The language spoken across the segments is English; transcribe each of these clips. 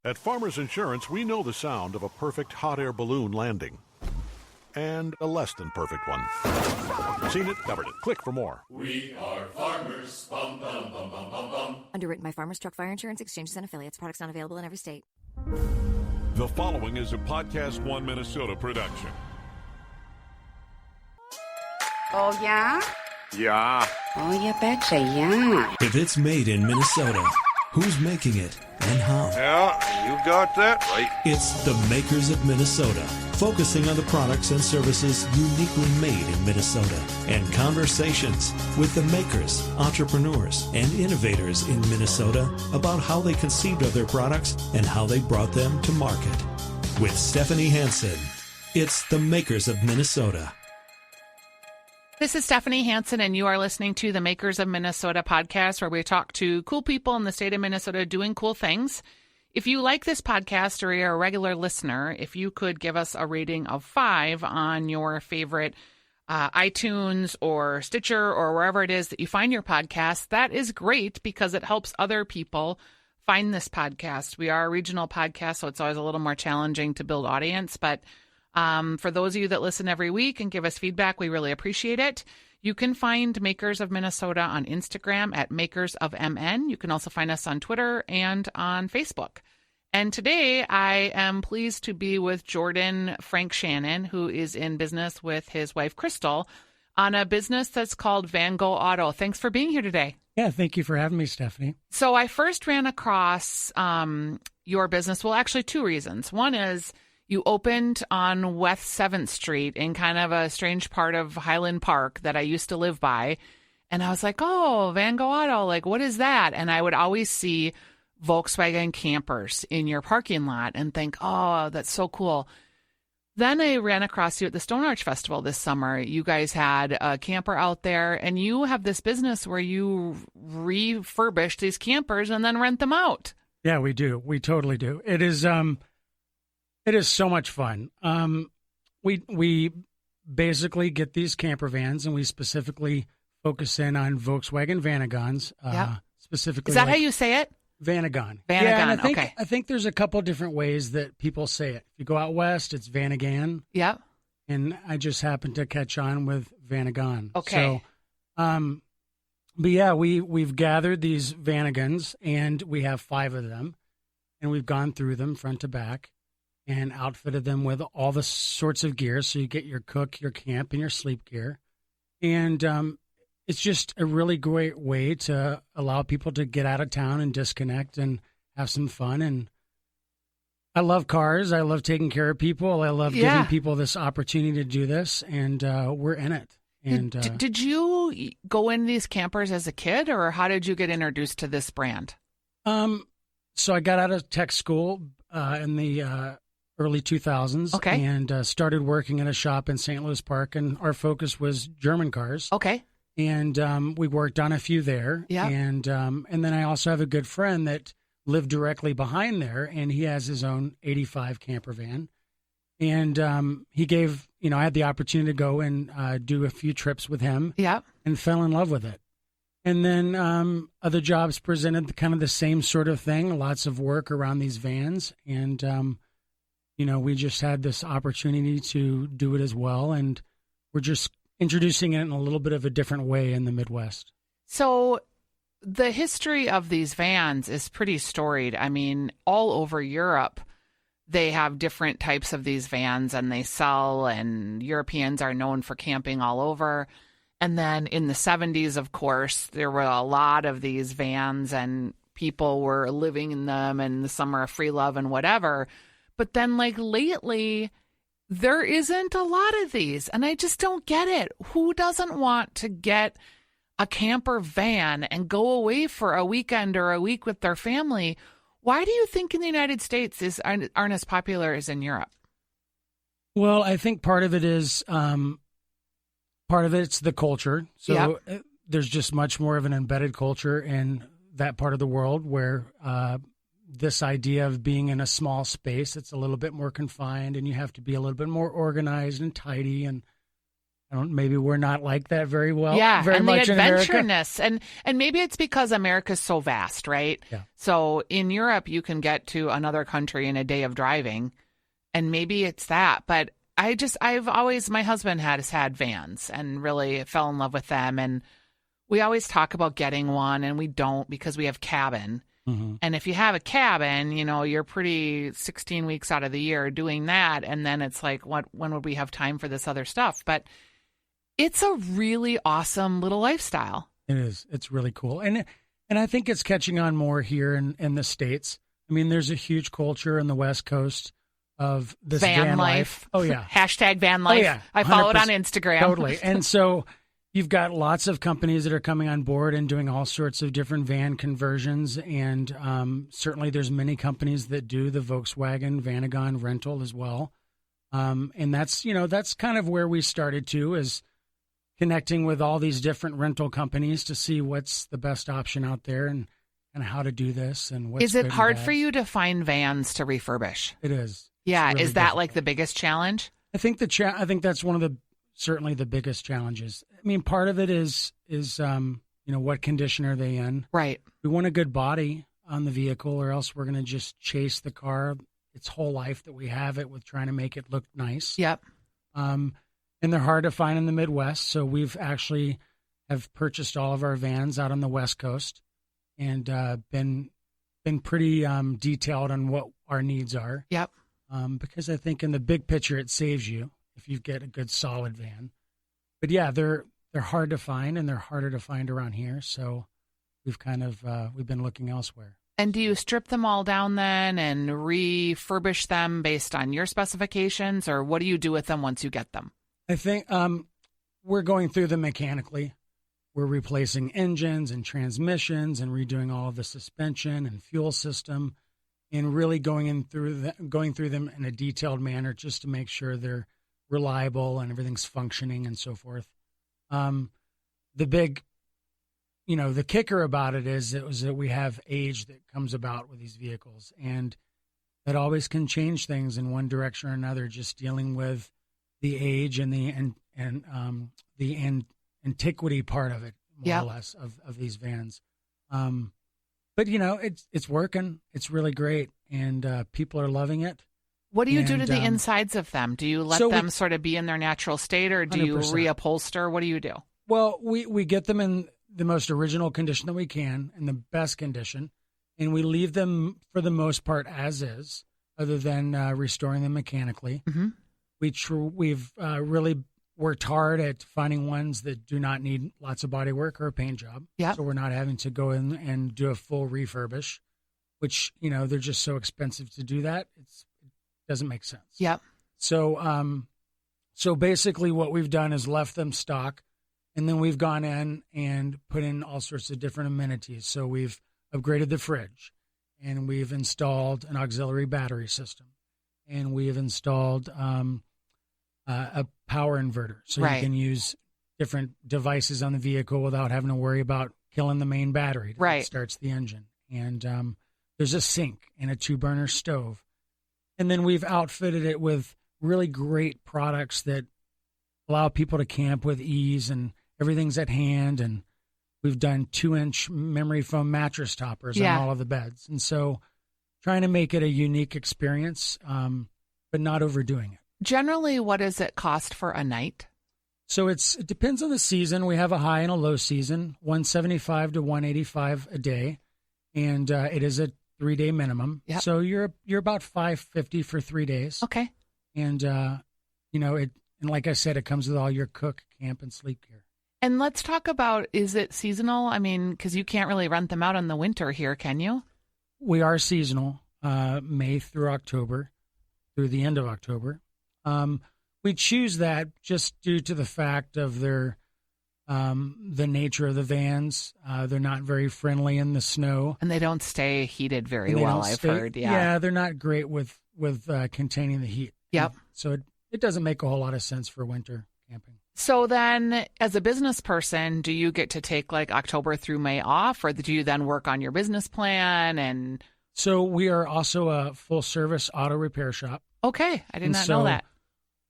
At Farmers Insurance, we know the sound of a perfect hot air balloon landing. And a less than perfect one. Seen it, covered it. Click for more. We are farmers. Bum, bum, bum, bum, bum, bum. Underwritten by Farmers Truck Fire Insurance Exchanges and Affiliates. Products not available in every state. The following is a Podcast One Minnesota production. Oh, yeah? Yeah. Oh, you betcha, yeah. If it's made in Minnesota, who's making it and how? Yeah, you got that right. It's the makers of Minnesota, focusing on the products and services uniquely made in Minnesota, and conversations with the makers, entrepreneurs, and innovators in Minnesota about how they conceived of their products and how they brought them to market. With Stephanie Hansen, it's the makers of Minnesota. This is Stephanie Hansen, and you are listening to the Makers of Minnesota podcast, where we talk to cool people in the state of Minnesota doing cool things. If you like this podcast or you're a regular listener, if you could give us a rating of 5 on your favorite iTunes or Stitcher or wherever it is that you find your podcast, that is great because it helps other people find this podcast. We are a regional podcast, so it's always a little more challenging to build audience, but for those of you that listen every week and give us feedback, we really appreciate it. You can find Makers of Minnesota on Instagram at Makers of MN. You can also find us on Twitter and on Facebook. And today I am pleased to be with Jordan Frank Shannon, who is in business with his wife, Crystal, on a business that's called VanGo Auto. Thanks for being here today. Yeah, thank you for having me, Stephanie. So I first ran across your business. Well, actually, 2 reasons. One is you opened on West 7th Street in kind of a strange part of Highland Park that I used to live by. And I was like, oh, VanGo Auto, like, what is that? And I would always see Volkswagen campers in your parking lot and think, oh, that's so cool. Then I ran across you at the Stone Arch Festival this summer. You guys had a camper out there, and you have this business where you refurbish these campers and then rent them out. Yeah, we do. We totally do. It is so much fun. We basically get these camper vans, and we specifically focus in on Volkswagen Vanagons. Specifically, is that how you say it? Vanagon. Vanagon. Yeah, and Okay. I think there's a couple different ways that people say it. If you go out west, it's Vanagan. Yep. And I just happened to catch on with Vanagon. Okay. So, but yeah, we've gathered these Vanagons, and we have 5 of them, and we've gone through them front to back and outfitted them with all the sorts of gear. So you get your cook, your camp, and your sleep gear. And it's just a really great way to allow people to get out of town and disconnect and have some fun. And I love cars. I love taking care of people. I love giving people this opportunity to do this, and we're in it. And did you go in these campers as a kid, or how did you get introduced to this brand? So I got out of tech school in the early 2000s, okay, and started working in a shop in St. Louis Park, and our focus was German cars. Okay. And we worked on a few there. Yeah. And then I also have a good friend that lived directly behind there, and he has his own 85 camper van. And he gave, I had the opportunity to go and do a few trips with him. Yeah. And fell in love with it. And then other jobs presented kind of the same sort of thing, lots of work around these vans. And, we just had this opportunity to do it as well. And we're just introducing it in a little bit of a different way in the Midwest. So the history of these vans is pretty storied. I mean, all over Europe, they have different types of these vans, and they sell, and Europeans are known for camping all over. And then in the 70s, of course, there were a lot of these vans, and people were living in them, and the summer of free love and whatever. But then, like, lately, there isn't a lot of these, and I just don't get it. Who doesn't want to get a camper van and go away for a weekend or a week with their family? Why do you think in the United States aren't as popular as in Europe? Well, I think part of it is it's the culture. So there's just much more of an embedded culture in that part of the world where this idea of being in a small space, it's a little bit more confined, and you have to be a little bit more organized and tidy. And Maybe we're not like that very well. Yeah, very and the much in America. adventureness, and maybe it's because America's so vast, right? Yeah. So in Europe, you can get to another country in a day of driving, and maybe it's that. But my husband has had vans and really fell in love with them, and we always talk about getting one, and we don't because we have cabin. Mm-hmm. And if you have a cabin, you're pretty 16 weeks out of the year doing that. And then it's like, when would we have time for this other stuff? But it's a really awesome little lifestyle. It is. It's really cool. And I think it's catching on more here in the States. I mean, there's a huge culture in the West Coast of this van life. Oh, yeah. Hashtag van life. Oh, yeah. I follow it on Instagram. Totally. And so you've got lots of companies that are coming on board and doing all sorts of different van conversions. And certainly there's many companies that do the Volkswagen Vanagon rental as well. And that's kind of where we started too, is connecting with all these different rental companies to see what's the best option out there and how to do this. And what's Is it good and hard bad. for you to find vans to refurbish? It is. Yeah. It's really Is that difficult. like the biggest challenge? I think I think that's one of certainly the biggest challenges. I mean, part of it is what condition are they in? Right. We want a good body on the vehicle, or else we're going to just chase the car its whole life that we have it with trying to make it look nice. Yep. And they're hard to find in the Midwest, so we've actually have purchased all of our vans out on the West Coast, and been pretty detailed on what our needs are. Yep. Because I think in the big picture it saves you if you get a good solid van. But yeah, they're hard to find, and they're harder to find around here. So we've we've been looking elsewhere. And do you strip them all down then and refurbish them based on your specifications, or what do you do with them once you get them? I think we're going through them mechanically. We're replacing engines and transmissions and redoing all of the suspension and fuel system, and really going through them in a detailed manner just to make sure they're reliable and everything's functioning and so forth. The big, the kicker about it is that we have age that comes about with these vehicles, and that always can change things in one direction or another, just dealing with the age and the antiquity part of it, more or less, of these vans. But it's working. It's really great, and people are loving it. What do you do to the insides of them? Do you let them sort of be in their natural state, or do you 100%. reupholster? What do you do? Well, we get them in the most original condition that we can, in the best condition, and we leave them for the most part as is, other than restoring them mechanically. Mm-hmm. We've really worked hard at finding ones that do not need lots of body work or a paint job. Yep. So we're not having to go in and do a full refurbish, which, they're just so expensive to do that. It doesn't make sense. Yep. So basically what we've done is left them stock, and then we've gone in and put in all sorts of different amenities. So we've upgraded the fridge, and we've installed an auxiliary battery system, and we've installed a power inverter, so Right. you can use different devices on the vehicle without having to worry about killing the main battery that Right. starts the engine. And there's a sink and a 2-burner stove. And then we've outfitted it with really great products that allow people to camp with ease, and everything's at hand. And we've done 2-inch memory foam mattress toppers Yeah. on all of the beds. And so trying to make it a unique experience, but not overdoing it. Generally, what does it cost for a night? So it depends on the season. We have a high and a low season, $175 to $185 a day, and it is a 3-day minimum. Yep. So you're about $550 for 3 days. Okay. And and like I said, it comes with all your cook, camp, and sleep gear. And let's talk about, is it seasonal? I mean, because you can't really rent them out in the winter here, can you? We are seasonal, May through October, through the end of October. We choose that just due to the fact of the nature of the vans. They're not very friendly in the snow. And they don't stay heated very And they well, don't I've stay- heard. Yeah, they're not great with containing the heat. Yep. So it doesn't make a whole lot of sense for winter camping. So then, as a business person, do you get to take like October through May off, or do you then work on your business plan? And So we are also a full-service auto repair shop. okay, I did And not so know that.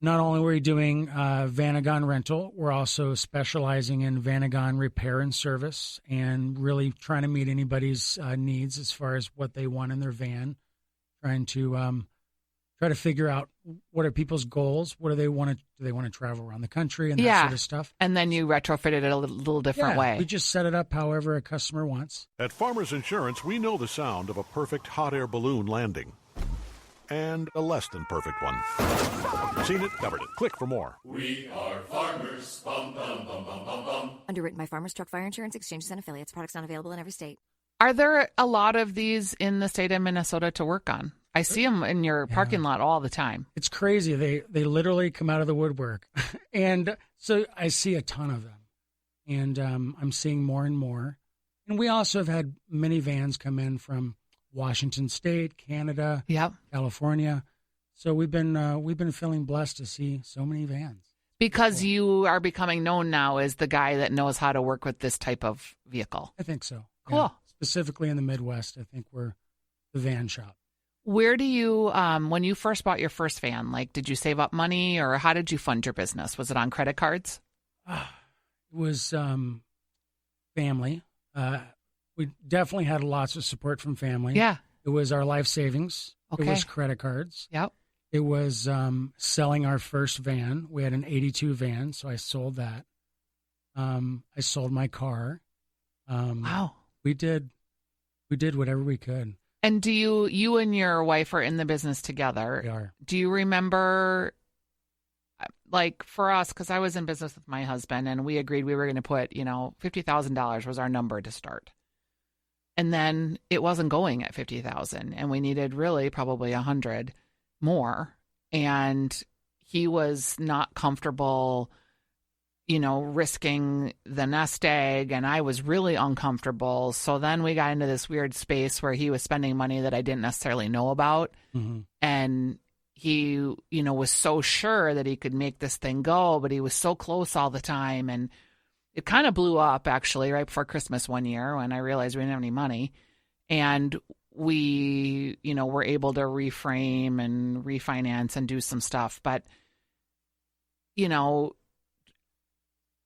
not only were we doing VanGo rental, we're also specializing in VanGo repair and service and really trying to meet anybody's needs as far as what they want in their van, trying to figure out what are people's goals, what do they want to travel around the country and that sort of stuff. And then you retrofit it a little different way. We just set it up however a customer wants. At Farmers Insurance, we know the sound of a perfect hot air balloon landing. And a less than perfect one. Seen it, covered it. Click for more. We are farmers. Bum, bum, bum, bum, bum, bum. Underwritten by Farmers Truck Fire Insurance Exchanges and Affiliates. Products not available in every state. Are there a lot of these in the state of Minnesota to work on? I see them in your parking lot all the time. It's crazy. They literally come out of the woodwork. And so I see a ton of them. And I'm seeing more and more. And we also have had many vans come in from Washington State, Canada, California. So we've been feeling blessed to see so many vans. Because you are becoming known now as the guy that knows how to work with this type of vehicle. I think so. Cool. Yeah. Specifically in the Midwest, I think we're the van shop. Where do you, when you first bought your first van, like, did you save up money or how did you fund your business? Was it on credit cards? It was family. We definitely had lots of support from family. Yeah. It was our life savings. Okay. It was credit cards. Yep. It was selling our first van. We had an 82 van, so I sold that. I sold my car. Wow. We did whatever we could. And do you and your wife are in the business together? We are. Do you remember, like for us, because I was in business with my husband and we agreed we were going to put, $50,000 was our number to start. And then it wasn't going at 50,000 and we needed really probably 100 more. And he was not comfortable, risking the nest egg, and I was really uncomfortable. So then we got into this weird space where he was spending money that I didn't necessarily know about. Mm-hmm. And he, was so sure that he could make this thing go, but he was so close all the time. And it kind of blew up actually right before Christmas one year when I realized we didn't have any money. And we, were able to reframe and refinance and do some stuff. But,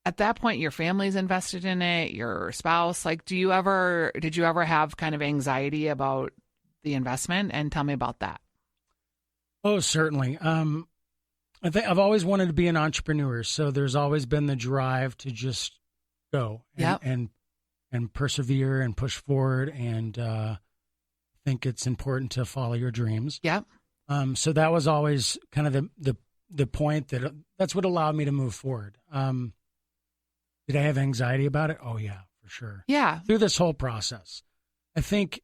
at that point, your family's invested in it, your spouse. Like, did you ever have kind of anxiety about the investment? And tell me about that. Oh, certainly. I think I've always wanted to be an entrepreneur, so there's always been the drive to just go and persevere and push forward. And I think it's important to follow your dreams. Yep. So that was always kind of the point that's what allowed me to move forward. Did I have anxiety about it? Oh, yeah, for sure. Yeah. Through this whole process. I think,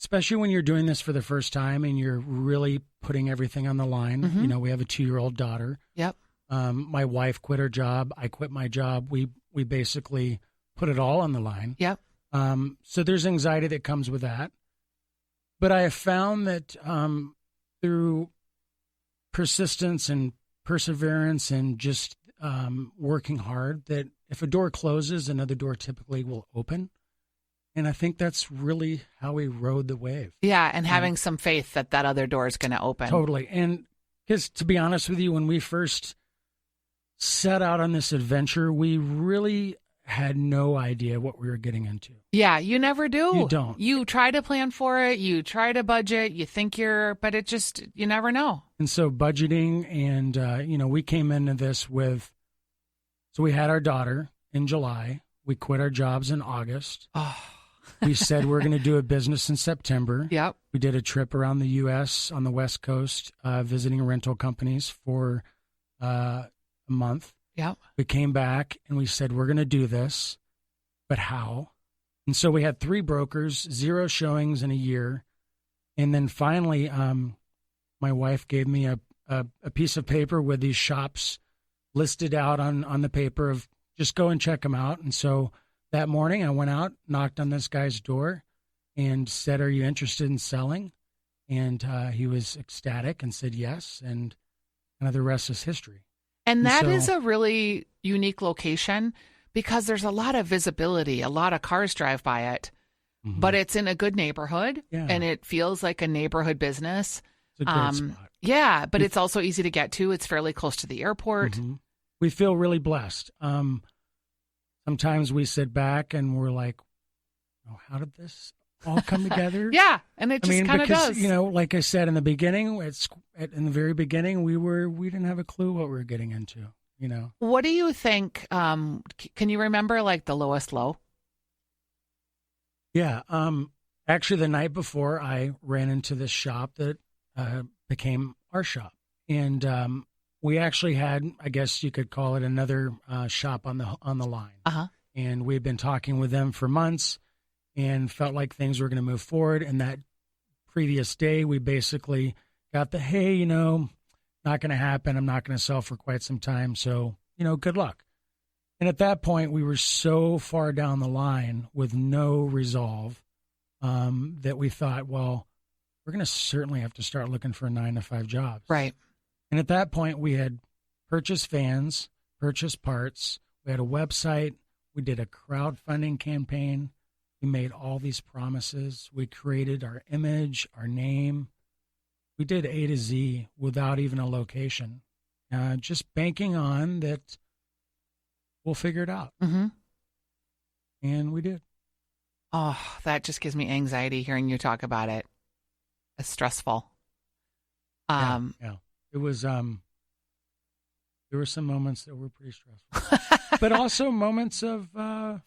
especially when you're doing this for the first time and you're really putting everything on the line. Mm-hmm. We have a 2-year-old daughter. Yep. My wife quit her job. I quit my job. We basically put it all on the line. Yep. So there's anxiety that comes with that. But I have found that through persistence and perseverance and just working hard, that if a door closes, another door typically will open. And I think that's really how we rode the wave. Yeah, and having some faith that other door is going to open. Totally. And because to be honest with you, when we first set out on this adventure, we really had no idea what we were getting into. Yeah, you never do. You don't. You try to plan for it. You try to budget. You think but it just, you never know. And so budgeting and, we came into this so we had our daughter in July. We quit our jobs in August. Oh. We said we're going to do a business in September. Yep. We did a trip around the U.S. on the West Coast, visiting rental companies for a month. Yep. We came back and we said, we're going to do this, but how? And so we had 3 brokers, 0 showings in a year. And then finally, my wife gave me a piece of paper with these shops listed out on the paper of just go and check them out. And so that morning I went out, knocked on this guy's door and said, are you interested in selling? And he was ecstatic and said yes. And the rest is history. And that is a really unique location because there's a lot of visibility. A lot of cars drive by it, but it's in a good neighborhood and it feels like a neighborhood business. It's a great spot. Yeah, but it's also easy to get to. It's fairly close to the airport. Mm-hmm. We feel really blessed. Sometimes we sit back and we're like, oh, how did this all come together? Yeah, and it just kind of does. You know, like I said in the beginning, in the very beginning, we didn't have a clue what we were getting into. You know, what do you think? Can you remember like the lowest low? Yeah. Actually, the night before, I ran into this shop that became our shop, and we actually had, I guess you could call it, another shop on the line. Uh-huh. And we've been talking with them for months, and felt like things were going to move forward. And that previous day, we basically got the, hey, you know, not going to happen. I'm not going to sell for quite some time. So, you know, good luck. And at that point, we were so far down the line with no resolve that we thought, well, we're going to certainly have to start looking for 9-to-5 jobs. Right. And at that point, we had purchased vans, purchased parts. We had a website. We did a crowdfunding campaign. We made all these promises. We created our image, our name. We did A to Z without even a location, just banking on that we'll figure it out. Mm-hmm. And we did. Oh, that just gives me anxiety hearing you talk about it. It's stressful. Yeah. It was, there were some moments that were pretty stressful, but also moments of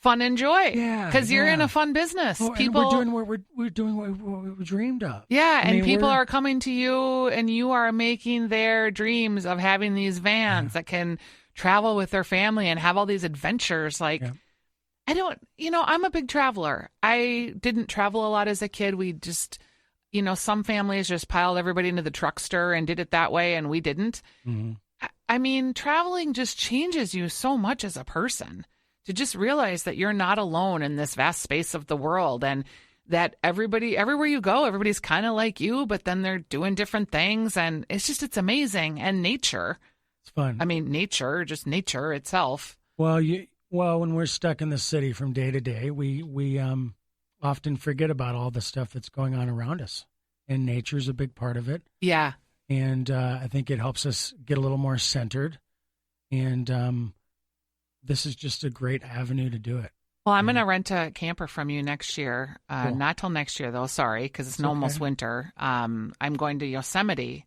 fun and joy. Yeah. Because you're in a fun business. Well, people we're doing what we dreamed of. Yeah. And people are coming to you and you are making their dreams of having these vans that can travel with their family and have all these adventures. Like, I'm a big traveler. I didn't travel a lot as a kid. We just, some families just piled everybody into the truckster and did it that way, and we didn't. Mm-hmm. I mean, traveling just changes you so much as a person, to just realize that you're not alone in this vast space of the world, and that everywhere you go, everybody's kind of like you, but then they're doing different things, and it's amazing. And nature. It's fun. I mean, nature itself. Well, when we're stuck in the city from day to day, we often forget about all the stuff that's going on around us, and nature's a big part of it. Yeah. And I think it helps us get a little more centered, and this is just a great avenue to do it. Well, I'm going to rent a camper from you next year. Cool. Not till next year, though. Sorry, because it's almost winter. I'm going to Yosemite,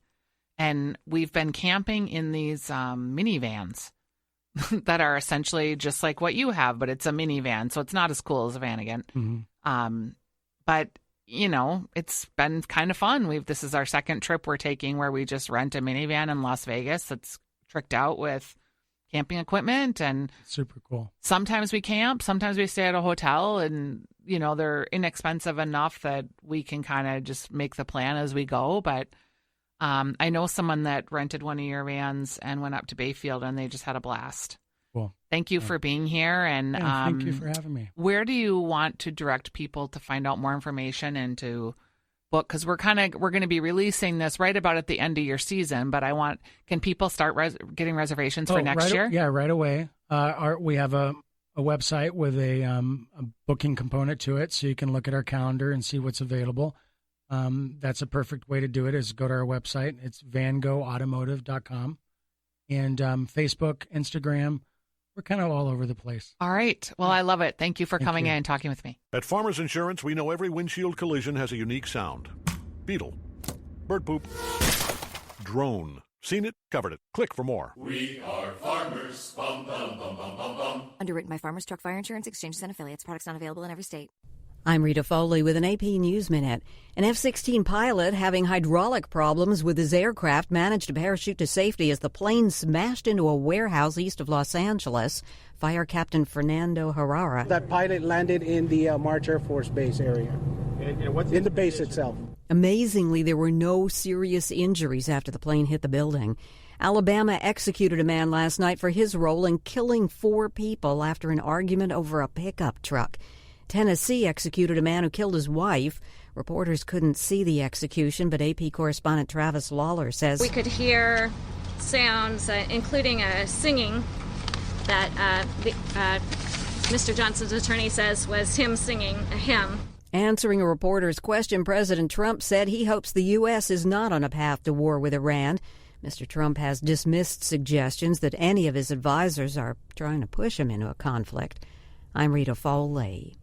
and we've been camping in these minivans that are essentially just like what you have, but it's a minivan, so it's not as cool as a Vanagon. Mm-hmm. But it's been kind of fun. This is our second trip we're taking where we just rent a minivan in Las Vegas that's tricked out with camping equipment, and super cool. Sometimes we camp, sometimes we stay at a hotel, and they're inexpensive enough that we can kind of just make the plan as we go. But I know someone that rented one of your vans and went up to Bayfield, and they just had a blast. Cool. Thank you for being here. And thank you for having me. Where do you want to direct people to find out more information and to book? Because we're going to be releasing this right about at the end of your season. But can people start getting reservations for next year? Yeah, right away. We have a website with a booking component to it, so you can look at our calendar and see what's available. That's a perfect way to do it, is go to our website. It's VanGoAutomotive.com. And Facebook, Instagram, we're kind of all over the place. All right. Well, I love it. Thank you for coming in and talking with me. At Farmers Insurance, we know every windshield collision has a unique sound. Beetle. Bird poop. Drone. Seen it, covered it. Click for more. We are farmers. Bum, bum, bum, bum, bum, bum. Underwritten by Farmers Truck Fire Insurance Exchanges and Affiliates. Products not available in every state. I'm Rita Foley with an AP News Minute. An F-16 pilot having hydraulic problems with his aircraft managed to parachute to safety as the plane smashed into a warehouse east of Los Angeles. Fire Captain Fernando Herrera. That pilot landed in the March Air Force Base area, in the base itself. Amazingly, there were no serious injuries after the plane hit the building. Alabama executed a man last night for his role in killing 4 people after an argument over a pickup truck. Tennessee executed a man who killed his wife. Reporters couldn't see the execution, but AP correspondent Travis Lawler says, we could hear sounds, including a singing, that Mr. Johnson's attorney says was him singing a hymn. Answering a reporter's question, President Trump said he hopes the U.S. is not on a path to war with Iran. Mr. Trump has dismissed suggestions that any of his advisors are trying to push him into a conflict. I'm Rita Foley.